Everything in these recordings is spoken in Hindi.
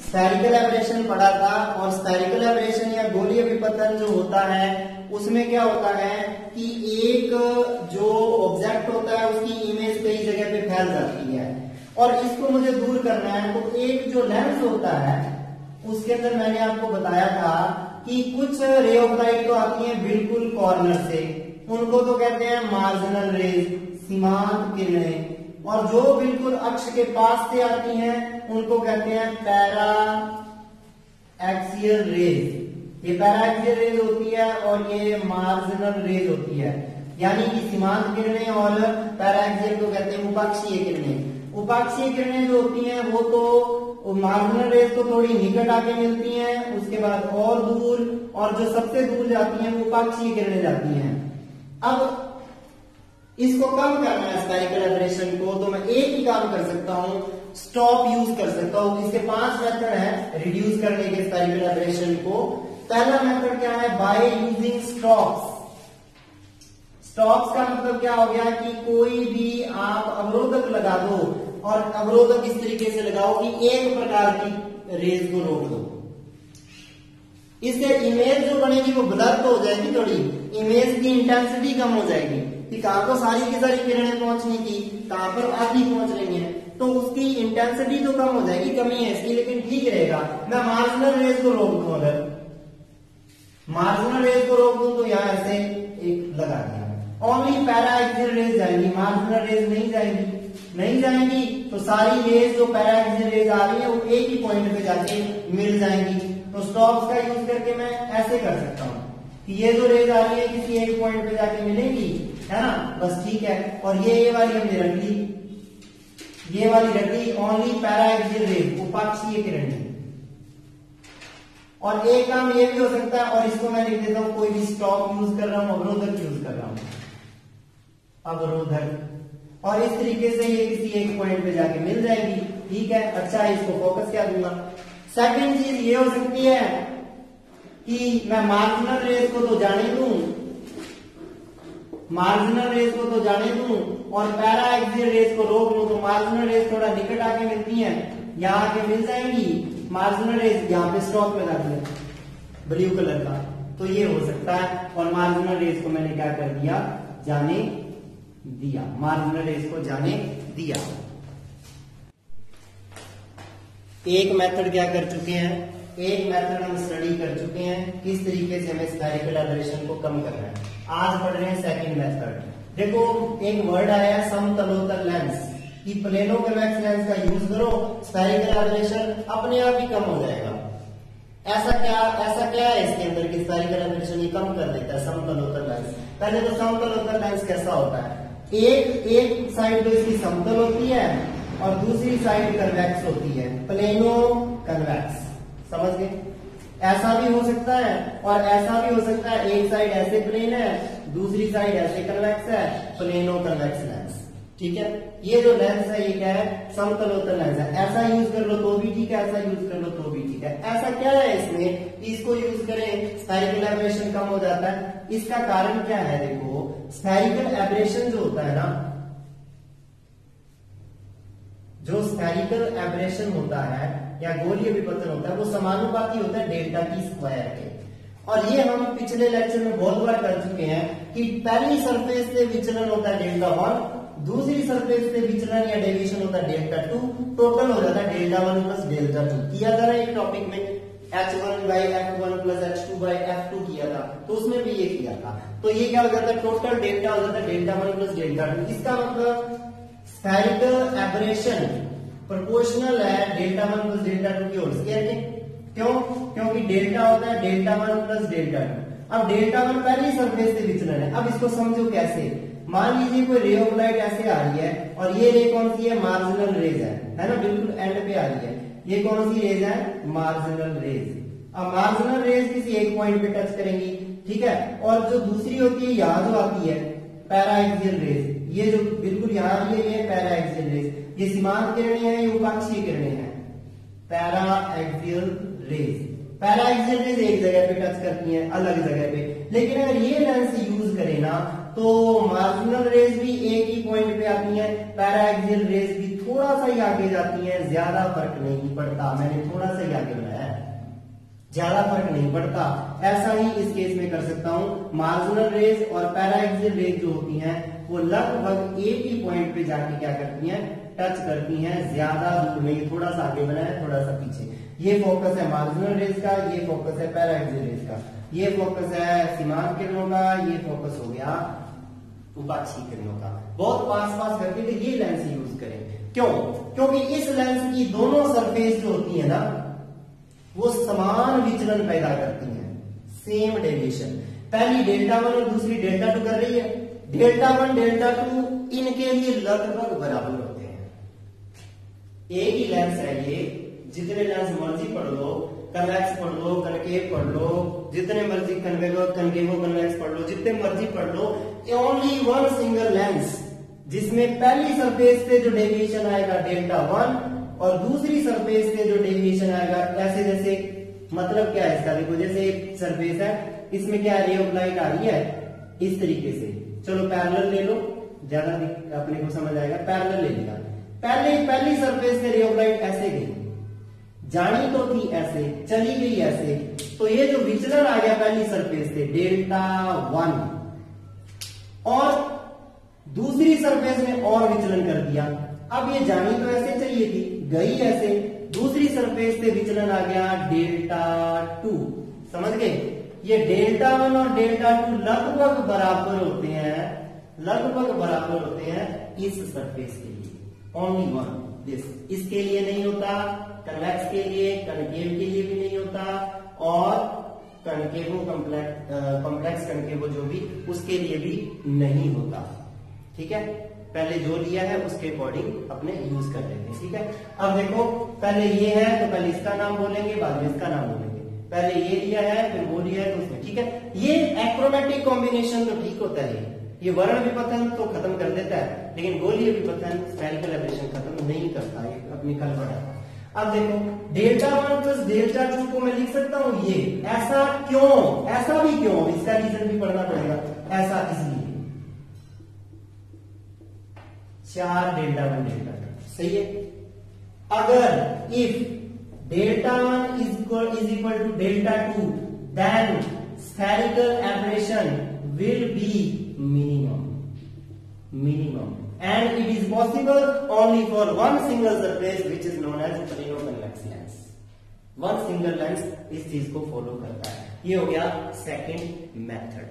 स्फेरिकल एब्रेशन पढ़ा था, और स्फेरिकल एब्रेशन या गोलीय विपतन जो होता है उसमें क्या होता है कि एक जो ऑब्जेक्ट होता है उसकी इमेज कई जगह पे फैल जाती है, और इसको मुझे दूर करना है। तो एक जो लेंस होता है उसके अंदर मैंने आपको बताया था कि कुछ रे ऑफ लाइट तो आती है बिल्कुल कॉर्नर से, उनको तो कहते हैं मार्जिनल रेज, सीमांत किरणें, और जो बिल्कुल अक्ष के पास से आती हैं उनको कहते हैं पैरा एक्सियल रेज। ये पैरा एक्सियल रेज होती है और ये मार्जिनल रेज होती है, यानी कि सीमांत किरणें और पैरा एक्सियल को कहते हैं उपाक्षीय किरणें। उपाक्षीय किरणें जो होती हैं वो तो मार्जिनल रेज तो थोड़ी निकट आके मिलती हैं, उसके बाद और दूर, और जो सबसे दूर जाती हैं वो उपाक्षीय किरणें जाती हैं। अब इसको कम करना है स्फेरिकल एब्रेशन को, तो मैं एक ही काम कर सकता हूं, स्टॉप यूज कर सकता हूं। इसके 5 मेथड है रिड्यूस करने के स्फेरिकल एब्रेशन को। पहला मेथड क्या है, बाय यूजिंग स्टॉप्स। स्टॉप्स का मतलब क्या हो गया कि कोई भी आप अवरोधक लगा दो, और अवरोधक इस तरीके से लगाओ कि एक प्रकार की रेज को रोक दो। इससे इमेज जो बनेगी वो ब्लर तो हो जाएगी, थोड़ी इमेज की इंटेंसिटी कम हो जाएगी कि कहां को सारी की सारी किरणें पहुंचनी थी, कहां पर आधी पहुंच रही हैं, तो उसकी इंटेंसिटी तो कम हो जाएगी, कमी है इसकी, लेकिन ठीक रहेगा। मैं मार्जिनल रेज को रोक दूं, अगर मार्जिनल रेज को रोक दूं तो यहां ऐसे एक लगा दिया, ओनली पैरा एक्सियल रेज जाएंगी, मार्जिनल रेज नहीं जाएंगी। नहीं जाएंगी तो सारी रेज जो पैरा एक्सियल रेज आ रही है वो एक ही पॉइंट पे जाके मिल जाएंगी। तो स्टॉप्स का यूज करके मैं ऐसे कर सकता हूं कि ये जो रेज आ रही है किसी एक पॉइंट पे जाके मिलेंगी, है ना, बस ठीक है। और ये वाली हमने रख ली, ये वाली रख ली ओनली पैरा एक्सियल रेज, उपाक्षीय किरणें। और एक काम ये भी हो सकता है, और इसको मैं लिख देता हूं, कोई भी स्टॉप यूज कर रहा हूं, अवरोधक यूज कर रहा हूं, अवरोधक, और इस तरीके से ये किसी एक पॉइंट पे जाके मिल जाएगी। ठीक है, अच्छा है, इसको फोकस क्या दूंगा। सेकंड चीज ये हो सकती है कि मैं मार्जिनल रेज को तो जाने दूं, मार्जिनल रेज को तो जाने दूं और पैरा एक्सियल रेज को रोक लूं, तो मार्जिनल रेज थोड़ा निकट आके मिलती हैं, यहां आके मिल जाएंगी। मार्जिनल रेज यहां पे स्टॉप लगा दिया ब्लू कलर का, तो ये हो सकता है। और मार्जिनल रेज को मैंने क्या कर दिया, जाने दिया, मार्जिनल रेज को जाने दिया। एक मेथड क्या कर चुके हैं, एक मेथड हम स्टडी कर चुके हैं किस तरीके से हमें स्फेरिकल एब्रेशन को कम करना है। आज पढ़ रहे हैं सेकंड मेथड। देखो एक वर्ड आया समतलोत्तर लेंस, कि प्लेनो कन्वेक्स लेंस का यूज करो, स्फेरिकल एब्रेशन अपने आप ही कम हो जाएगा। ऐसा क्या है इसके अंदर कि स्फेरिकल एब्रेशन ये कम कर देता है समतलोत्तर लेंस। पहले तो समतलोत्तर लेंस कैसा होता है, एक साइड तो इसकी समतल होती है और दूसरी साइड कन्वेक्स होती है, प्लेनो कन्वेक्स, समझ गए। ऐसा भी हो सकता है और ऐसा भी हो सकता है, एक साइड ऐसे प्लेन है, दूसरी साइड ऐसे कन्वेक्स है, प्लेनो कन्वेक्स लेंस। ठीक है, ये जो लेंस है ये क्या है, समतलोत्तर लेंस है। ऐसा यूज कर लो तो भी ठीक है, ऐसा यूज कर लो तो भी ठीक है। ऐसा क्या है इसमें, इसको यूज करें स्फेरिकल एब्रेशन कम हो जाता है। इसका कारण क्या है, देखो स्फेरिकल एब्रेशन जो होता है ना, जो स्फेरिकल एब्रेशन होता है या गोलीय विपतन होता है वो समानुपाती होता है डेल्टा टी स्क्वायर के। और ये हम पिछले लेक्चर में बहुत बार कर चुके हैं कि पहली सरफेस से विचलन होता है डेल्टा 1, दूसरी सरफेस से विचलन या डेविएशन होता है डेल्टा 2, टोटल हो जाता है डेल्टा 1 प्लस डेल्टा 2। किया था ना एक टॉपिक में, h1 by f1 plus h2 by f2 किया था, तो उसमें भी ये किया था। तो ये क्या हो जाता है, टोटल डेल्टा हो जाता है डेल्टा 1 प्लस डेल्टा 2। इसका मतलब स्फेरिकल एब्रेशन प्रोपोर्शनल है डेल्टा 1 प्लस डेल्टा 2 की होल स्क्वायर के। क्यों, क्योंकि डेल्टा होता है डेल्टा 1 प्लस डेल्टा 2। अब डेल्टा 1 पहली सरफेस से विचलन है। अब इसको समझो कैसे, मान लीजिए कोई रे ऑफ लाइट ऐसे आ रही है और ये रे कौन सी है, मार्जिनल रेज है ना, बिल्कुल एंड पे आ रही है। ये कौन सी रेज है, मार्जिनल रेज। अब मार्जिनल रेज किसी एक पॉइंट पे टच करेंगी, ठीक है। और जो दूसरी होती है यहां जो आती है पैरा एक्सियल रेज, ये जो बिल्कुल यहां आ रही है ये पैरा एक्सियल रेज। ये सीमांत किरणें हैं, ये उपाक्षीय किरणें हैं, paraxial rays. Paraxial rays एक जगह पे टच करती हैं, अलग जगह पे। लेकिन अगर ये लेंस यूज करें ना तो मार्जिनल रेज भी एक ही पॉइंट पे आती है, पैरा एक्सियल रेज भी थोड़ा सा ही आगे जाती हैं, ज्यादा फर्क नहीं पड़ता। मैंने थोड़ा सा ही आगे बनाया है, ज्यादा फर्क नहीं पड़ता। ऐसा ही इस केस में कर सकता हूं। मार्जिनल रेज और पैराएक्सियल रेज जो होती हैं वो लगभग एक ही पॉइंट पे जाके क्या करती हैं, टच करती हैं, ज्यादा दूर नहीं। थोड़ा सा आगे बनाया, थोड़ा सा पीछे। ये फोकस है मार्जिनल रेज का, ये फोकस है पैराएक्सियल रेज का, ये फोकस है सीमांत किरणों का, ये फोकस हो गया उपाक्षी किरणों का। बहुत पास करके तो ये लेंस यूज करें। क्यों? क्योंकि इस लेंस की दोनों सरफेस जो होती है ना वो समान विचलन पैदा करती हैं, सेम डेविएशन। पहली डेल्टा 1 और दूसरी डेल्टा 2 कर रही है। डेल्टा 1 डेल्टा 2 इनके लिए लगभग बराबर होते हैं। एक ही लेंस है ये, जितने लेंस मर्जी पढ़ लो, कन्वेक्स पढ़ लो, कनकेव पढ़ लो, जितने मर्जी कन्वेक्स कन्वेक्स पढ़ लो, जितने मर्जी पढ़ लो, ओनली वन सिंगल लेंस जिसमें पहली सरफेस पे जो डेविएशन आएगा डेल्टा 1 और दूसरी सरफेस पे जो डेविएशन आएगा ऐसे जैसे, मतलब क्या है इसका, देखो जैसे एक सरफेस है, इसमें क्या रे ऑफ लाइट आ रही है इस तरीके से। चलो पैरेलल ले लो, ज्यादा अपने को समझ आएगा। पैरेलल ले लिया, पहली सरफेस से रे ऑफ लाइट ऐसे गई, जानी तो थी ऐसे, चली गई ऐसे, तो ये जो विचलन आ गया पहली सरफेस से डेल्टा 1 और दूसरी सरफेस में और विचलन कर दिया। अब ये जानी तो ऐसे चाहिए थी, गई ऐसे, दूसरी सरफेस से विचलन आ गया डेल्टा 2। समझ गए? ये डेल्टा 1 और डेल्टा 2 लगभग बराबर होते हैं, लगभग बराबर होते हैं इस सरफेस के लिए। ओनली वन दिस, इसके लिए नहीं होता, कन्वेक्स के लिए, कनकेव के लिए भी नहीं होता, और कनकेवो कॉम्प्लेक्स कनकेवो जो भी, उसके लिए भी नहीं होता। ठीक है, पहले जो लिया है उसके अकॉर्डिंग अपने यूज कर लेते हैं। ठीक है, अब देखो पहले ये है तो पहले इसका नाम बोलेंगे, बाद में इसका नाम बोलेंगे। पहले ये लिया है फिर वो लिया है तो उसमें। ठीक है, ये एक्रोमेटिक कॉम्बिनेशन तो ठीक होता है, ये वर्ण विपथन तो खत्म कर देता है, लेकिन गोलीय विपथन स्फेरिकल एब्रेशन खत्म नहीं करता, ये अपनी कल बढ़ाता। अब देखो डेल्टा 1 प्लस डेल्टा 2 को मैं लिख सकता हूं ये, ऐसा क्यों, ऐसा भी क्यों, इसका रीजन भी पढ़ना पड़ेगा। ऐसा इसलिए 4 डेल्टा 1 डेल्टा 2 सही है। अगर if delta 1 is equal to delta 2 then spherical aberration will be minimum and it is possible only for one single surface which is known as plano-convex lens. One single lens इस चीज को फॉलो करता है। ये हो गया सेकंड मेथड।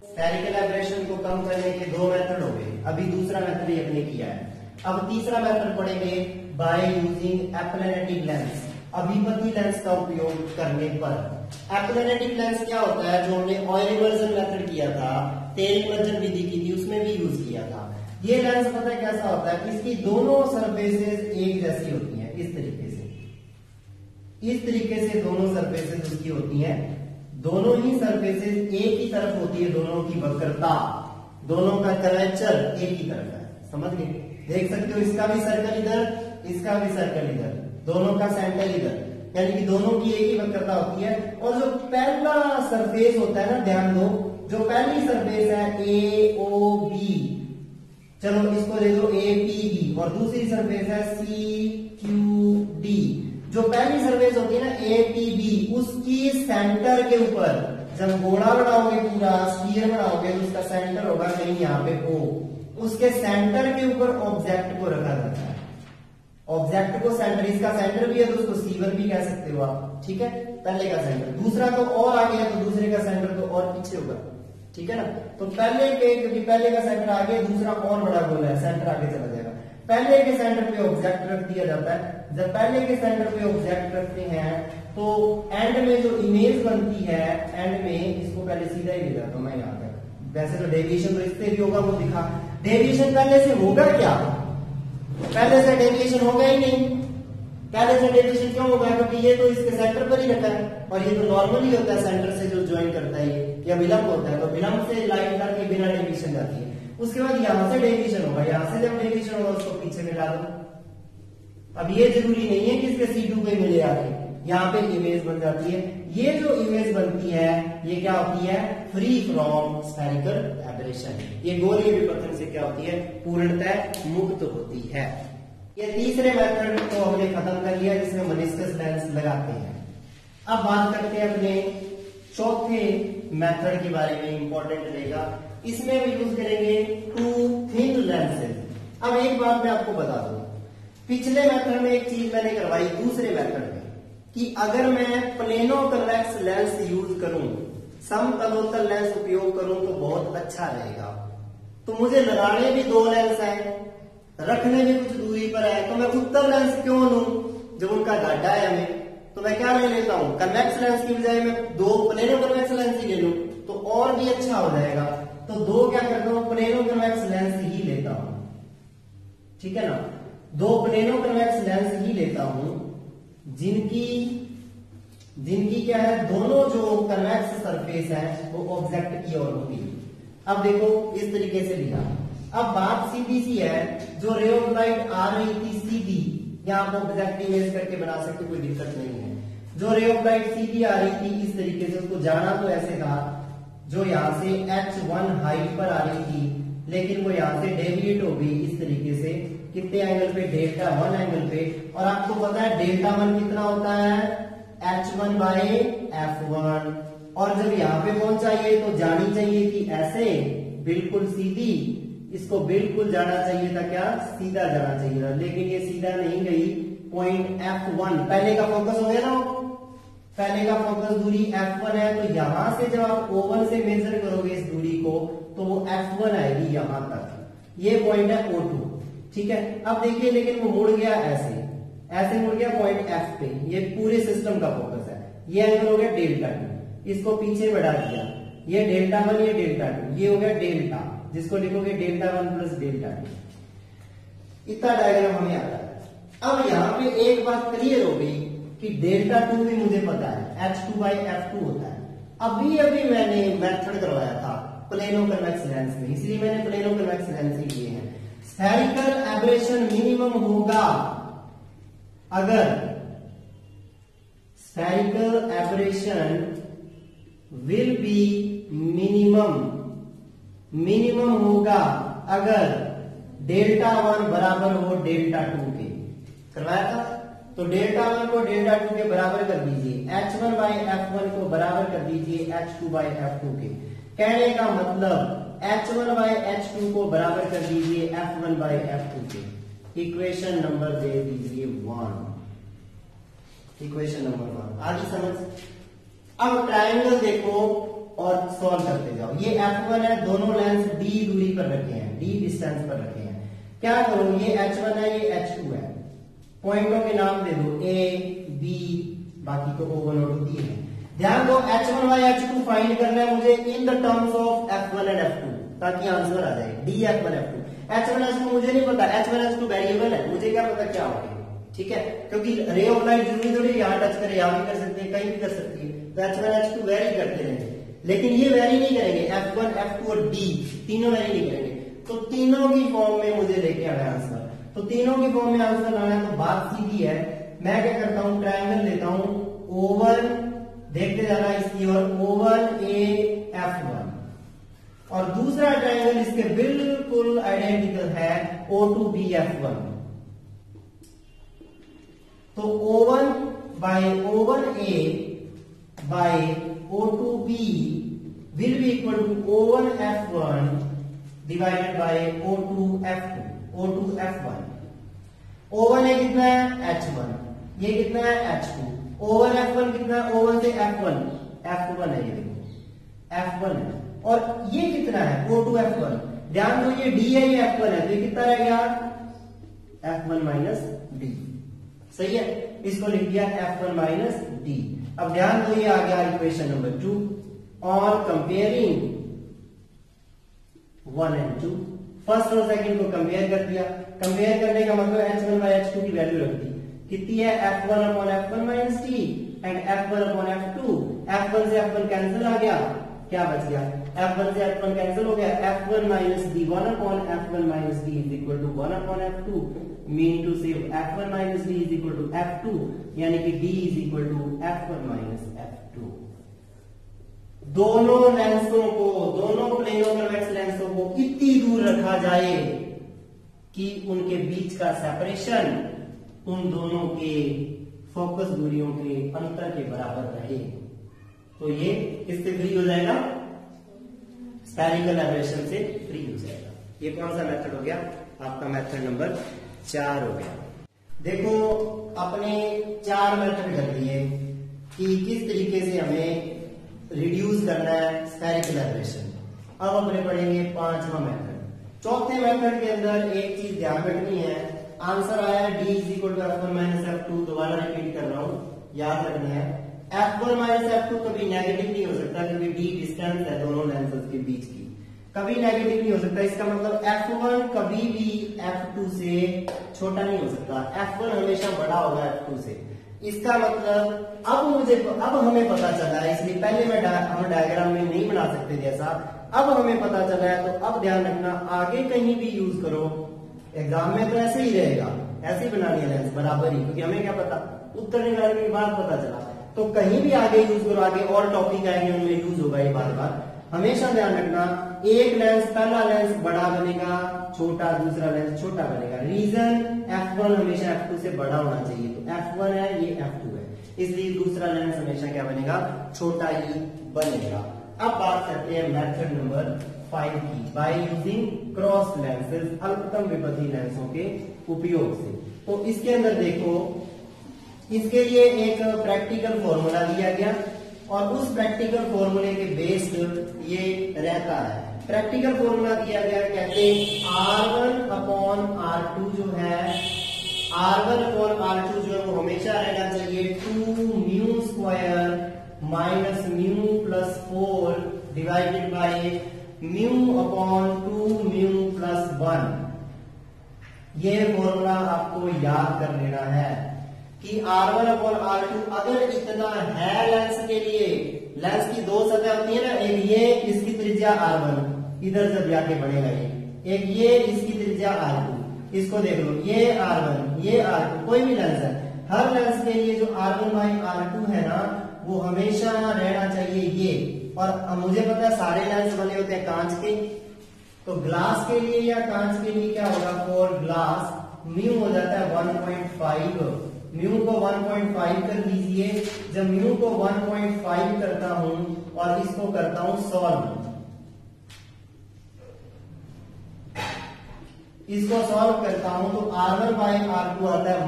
स्फेरिकल एब्रेशन को कम करने के दो मेथड हो गए, अभी दूसरा मेथड ही अपने किया है। अब तीसरा मेथड पढ़ेंगे बाय यूजिंग एप्लेनेटिक लेंस, अभिपति लेंस का उपयोग करने पर। एप्लेनेटिक लेंस क्या होता है, जो हमने ऑयल इमर्जन मेथड किया था, तेल इमर्जन विधि की थी, उसमें भी यूज किया था। ये लेंस पता है कैसा होता है, इसकी दोनों सरफेसेस एक जैसी होती हैं, इस तरीके से दोनों सरफेसेस उसकी होती हैं, दोनों ही सरफेसेस एक ही तरफ होती है, दोनों की वक्रता, दोनों का कर्वेचर एक ही तरफ है। समझ गए? देख सकते हो इसका भी सर्कल इधर, इसका भी सर्कल इधर, दोनों का सेंटर इधर, यानी कि दोनों की एक ही वक्रता होती है। और जो पहला सरफेस होता है ना, ध्यान दो, जो पहली सरफेस है ए ओ बी, चलो इसको ले लो ए पी बी, और दूसरी सरफेस है सी क्यू डी। जो पहली सरफेस होती है ना ए पी बी, उसकी सेंटर के ऊपर जब गोला बनाओगे, पूरा स्फीयर बनाओगे, तो उसका सेंटर होगा कहीं यहाँ पे ओ, उसके सेंटर के ऊपर ऑब्जेक्ट को रखा जाता है। ऑब्जेक्ट को सेंटर, इसका सेंटर भी है तो उसको C1 भी कह सकते हो आप। ठीक है, पहले का सेंटर, दूसरा तो और आगे है तो दूसरे का सेंटर तो और पीछे होगा। ठीक है ना, तो पहले के, क्योंकि पहले का सेंटर आगे, दूसरा और बड़ा गोला है, सेंटर आगे चला जाएगा। पहले के सेंटर पे ऑब्जेक्ट रख दिया जाता है। जब पहले के सेंटर पे ऑब्जेक्ट रखते हैं तो एंड में जो इमेज बनती है, एंड में इसको पहले सीधा ही ले जाता हूं मैं यहाँ तक। वैसे तो डेविएशन तो इससे भी होगा, वो दिखा। डेविएशन पहले से होगा क्या, पहले से डेविएशन होगा ही नहीं। पहले से डेविएशन क्यों होगा, क्योंकि ये तो इसके सेंटर पर ही रखा है, और ये तो नॉर्मली होता है, सेंटर से जो ज्वाइन करता है ये, या विलंब होता है, तो विलंब से लाइन करके बिना डेविएशन जाती है। उसके बाद यहां से डेविएशन होगा, यहां से जब डेविएशन होगा उसको पीछे मिला दो। अब ये जरूरी नहीं है कि इसके C2 पे मिले आगे, यहाँ पे इमेज बन जाती है। ये जो इमेज बनती है ये क्या होती है, फ्री फ्रॉम स्फेरिकल एब्रेशन, ये गोलीय विपथन से क्या होती है, पूर्णतः मुक्त होती है। ये तीसरे मेथड को हमने खत्म कर लिया जिसमें मेनिस्कस लेंस लगाते हैं। अब बात करते हैं अपने चौथे मेथड के बारे में, इंपॉर्टेंट रहेगा। इसमें हम यूज करेंगे टू थिन लेंसेज। अब एक बात मैं आपको बता दूं, पिछले मेथड में एक चीज मैंने करवाई दूसरे मेथड में कि अगर मैं प्लेनो कन्वेक्स लेंस यूज करूं, समतलोत्तल लेंस उपयोग करूं तो बहुत अच्छा रहेगा। तो मुझे लगाने भी दो लेंस है, रखने भी कुछ दूरी पर है, तो मैं उत्तल लेंस क्यों लूं जब उनका घाटा है हमें। तो मैं क्या ले लेता हूं, कन्वेक्स लेंस की बजाय मैं दो प्लेनो कन्वेक्स लेंस ही ले लूं तो और भी अच्छा हो जाएगा। तो दो क्या करता हूं, प्लेनो कन्वेक्स लेंस ही लेता हूं, ठीक है ना। दो प्लेनो कन्वेक्स लेंस ही लेता हूं जिनकी क्या है, दोनों जो कन्वेक्स सरफेस है वो ऑब्जेक्ट की ओर होगी। अब देखो इस तरीके से लिया। अब बात सीधी सी है, जो रे ऑफ लाइट आ रही थी सीधी, यहाँ आप ऑब्जेक्ट इमेज करके बना सकते, कोई दिक्कत नहीं है। जो रे ऑफ लाइट सीधी आ रही थी इस तरीके से, उसको जाना तो ऐसे था, जो यहाँ से h1 हाइट पर आ रही थी लेकिन वो यहाँ से डेविएट हो गई इस तरीके से, कितने एंगल पे, Δ1 एंगल पे। और आपको पता है Δ1 कितना होता है, h1 बाय f1। और जब यहाँ पे पहुंच चाहिए तो जानी चाहिए कि ऐसे बिल्कुल सीधी, इसको बिल्कुल जाना चाहिए था, क्या सीधा जाना चाहिए था, लेकिन ये सीधा नहीं गई। पॉइंट f1 पहले का फोकस हो गया ना, पहले का फोकस दूरी f1 है, तो यहां से जब आप O1 से मेजर करोगे इस दूरी को तो वो f1 आएगी यहां तक। ये पॉइंट है O2, ठीक है। अब देखिए लेकिन वो मुड़ गया ऐसे मुड़ गया पॉइंट F पे। ये पूरे सिस्टम का फोकस है। ये एंगल हो गया Δ2, इसको पीछे बढ़ा दिया, ये Δ1 ये Δ2, ये हो गया डेल्टा, जिसको लिखोगे Δ1 प्लस Δ2। इतना डायग्राम हमें आता है। अब यहाँ पे एक बात क्लियर हो गई कि Δ2 भी मुझे पता है h2 बाई f2 होता है। अभी मैंने मेथड करवाया था प्लेनो कन्वेक्स लेंस में, इसलिए मैंने प्लेनो कन्वेक्स लेंस ही लिए हैं। स्फेरिकल एब्रेशन मिनिमम होगा अगर spherical aberration will be minimum होगा अगर Δ1 बराबर हो Δ2 के। करवाया था, तो Δ1 को Δ2 के बराबर कर दीजिए, h1 बाई f1 को बराबर कर दीजिए h2 बाई f2 के। कहने का मतलब h1 बाई h2 को बराबर कर दीजिए f1 बाई f2 के। इक्वेशन नंबर दे दीजिए 1, इक्वेशन नंबर 1 आगे समझ। अब ट्रायंगल देखो और सॉल्व करते जाओ। ये f1 है, दोनों लेंस d दूरी पर रखे हैं, d डिस्टेंस पर रखे हैं। क्या करो, ये h1 है, ये h2 है, पॉइंटों के नाम दे दो a b, बाकी को O1 और O2 दिए हैं। ध्यान दो h1 बाई h2 फाइंड करना है मुझे in the terms of f1 and f2, ताकि आंसर आ जाए d f1 f2। h1 h2 मुझे नहीं पता, h1 h2 वेरिएबल है, मुझे क्या पता क्या होगा, ठीक है, क्योंकि रे ऑफ लाइट जरूरी थोड़ी यहाँ टच करे, यहाँ भी कर सकते हैं, कहीं भी कर सकती है। तो h1 h2 वेरी करते रहेंगे, लेकिन ये वेरी नहीं करेंगे, f1 f2 और d तीनों वेरी नहीं करेंगे। तो तीनों की फॉर्म में मुझे लेके आना है आंसर। तो तीनों की फॉर्म में आंसर लाना है तो बात सीधी है। मैं क्या करता हूं, ट्रायंगल लेता हूं O1, देखते जाना इसकी ओर, O1A F1, और दूसरा ट्रायंगल इसके बिल्कुल आइडेंटिकल है O2B F1। तो O1 by O1A by O2B will be equal to O1 F1 divided by O2 F2, O2 F1। O1 है कितना है H1, ये कितना है H2, O1 F1 कितना है, O1 से F1 है, ये देखो F1 है, और ये कितना है O2 F1। ध्यान दो ये D है, ये F1 है, तो ये कितना रह गया F1 माइनस D, सही है, इसको लिख दिया F1 माइनस D। अब ध्यान दो ये आ गया इक्वेशन नंबर 2, और कंपेयरिंग 1 एंड 2, फर्स्ट और सेकंड को कंपेयर कर दिया। कंपेयर करने का मतलब h1 बाय h2 की वैल्यू रख दी, कितनी है f1 upon f1 minus t and f1 upon f2। f1 से f1 कैंसिल आ गया, क्या बच गया, f1 से f1 कैंसिल हो गया, f1 minus d 1 upon f1 minus d is equal to 1 upon f2। Mean to say F1 minus D is equal to F2, यानी कि D is equal to F1 minus F2। दोनों लेंसों को, दोनों प्लेनो कन्वेक्स लेंसों को इतनी दूर रखा जाए कि उनके बीच का सेपरेशन उन दोनों के फोकस दूरियों के अंतर के बराबर रहे। तो ये किससे फ्री हो जाएगा? स्फेरिकल एब्रेशन से फ्री हो जाएगा। ये कौन सा मेथड हो गया? आपका मेथड नंबर 4 हो गया। देखो अपने 4 मेथड कर दिए कि किस तरीके से हमें रिड्यूस करना है स्फेरिकल एब्रेशन। अब अपने पढ़ेंगे 5वां मेथड। चौथे मेथड के अंदर एक चीज ध्यान रखनी है, आंसर आया D is equal to F1 minus F2। दोबारा रिपीट कर रहा हूं, याद रखना है F1 माइनस F2 कभी नेगेटिव नहीं हो सकता, क्योंकि D डिस्टेंस है दोनों लेंसेज के बीच की, कभी नेगेटिव नहीं हो सकता। इसका मतलब F1 कभी भी F2 से छोटा नहीं हो सकता, F1 हमेशा बड़ा होगा F2 से। इसका मतलब अब हमें पता चला है, इसलिए पहले हम डायग्राम में नहीं बना सकते जैसा, अब हमें पता चला है। तो अब ध्यान रखना, आगे कहीं भी यूज करो, एग्जाम में तो ऐसे ही रहेगा, ऐसे ही बनानी है लेंस बराबर ही, क्योंकि हमें क्या पता, उत्तर निकालने के बाद पता चला। तो कहीं भी आगे यूज करो, आगे और टॉपिक आएंगे उनमें यूज होगा ये बार बार। हमेशा ध्यान रखना, एक लेंस, पहला लेंस बड़ा बनेगा, छोटा, दूसरा लेंस छोटा बनेगा। रीजन F1 हमेशा F2 से बड़ा होना चाहिए, तो F1 है, ये F2 है, इसलिए दूसरा लेंस हमेशा क्या बनेगा? छोटा ही बनेगा। अब बात करते हैं मेथड नंबर 5 की, बाय यूजिंग क्रॉस लेंसेज, अल्पतम विपत्ति लेंसों के उपयोग से। तो इसके अंदर देखो, इसके लिए एक प्रैक्टिकल फॉर्मूला दिया गया और उस प्रैक्टिकल फॉर्मूले के बेस्ड ये रहता है। प्रैक्टिकल फॉर्मूला दिया गया, कहते R1 अपॉन R2 जो है, R1 अपॉन R2 जो है वो हमेशा रहना चाहिए 2 mu square minus mu plus 4 divided by mu upon 2 mu plus 1। ये फॉर्मूला आपको याद कर लेना है कि R1 अपॉन R2 अगर इतना है लेंस के लिए, लेंस की 2 सतह होती है ना, एक ये, इसकी त्रिज्या R1 इधर से जाके बढ़ेगा, एक ये इसकी त्रिज्या R2, इसको देख लो, ये R1 ये R2, कोई भी लेंस है, हर लेंस के लिए जो R1 बाई R2 है ना, वो हमेशा रहना चाहिए ये। और मुझे पता है सारे लेंस बने होते हैं कांच के, तो ग्लास के लिए या कांच के लिए क्या होगा, फॉर ग्लास म्यू हो जाता है 1.5, म्यू को 1.5 कर दीजिए। जब म्यू को 1.5 करता हूं और इसको करता हूं सॉल्व, इसको सॉल्व करता हूं तो R1 बाई R2 आता है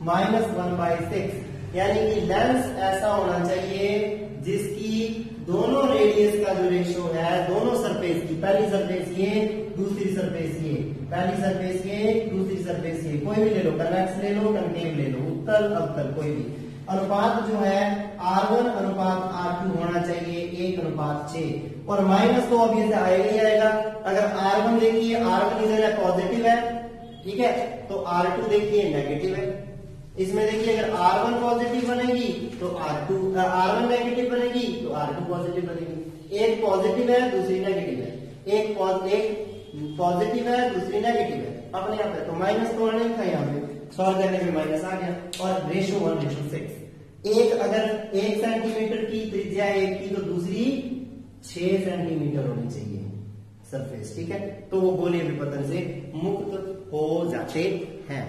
-1/6, यानी कि लेंस ऐसा होना चाहिए जिसकी दोनों रेडियस का जो रेशियो है, दोनों सरफेस की, पहली सरफेस ये, दूसरी सरफेस ये, पहली सरफेस ये, दूसरी सरफेस ये, कोई भी ले लो, कन्वेक्स ले लो, कनकेव ले लो, उत्तल अवतल कोई भी, अनुपात जो है R1 अनुपात R2 होना चाहिए 1:6। और माइनस तो अब ये आएगा ही आएगा। अगर R1 देखिए, R1 इधर पॉजिटिव है, ठीक है, तो R2 देखिए नेगेटिव है। इसमें देखिए अगर R1 पॉजिटिव बनेगी तो R1 नेगेटिव बनेगी तो R2 पॉजिटिव बनेगी। एक पॉजिटिव है, दूसरी नेगेटिव है, एक पॉजिटिव है, दूसरी नेगेटिव है, अपने आप है, तो माइनस तो नहीं था, यहाँ पे सॉल्व करने में माइनस आ गया। और रेशो 1:6, एक अगर 1 सेंटीमीटर की त्रिज्या एक की तो दूसरी 6 सेंटीमीटर होनी चाहिए सरफेस, ठीक है, तो वो गोलीय विपतन से मुक्त हो जाते हैं।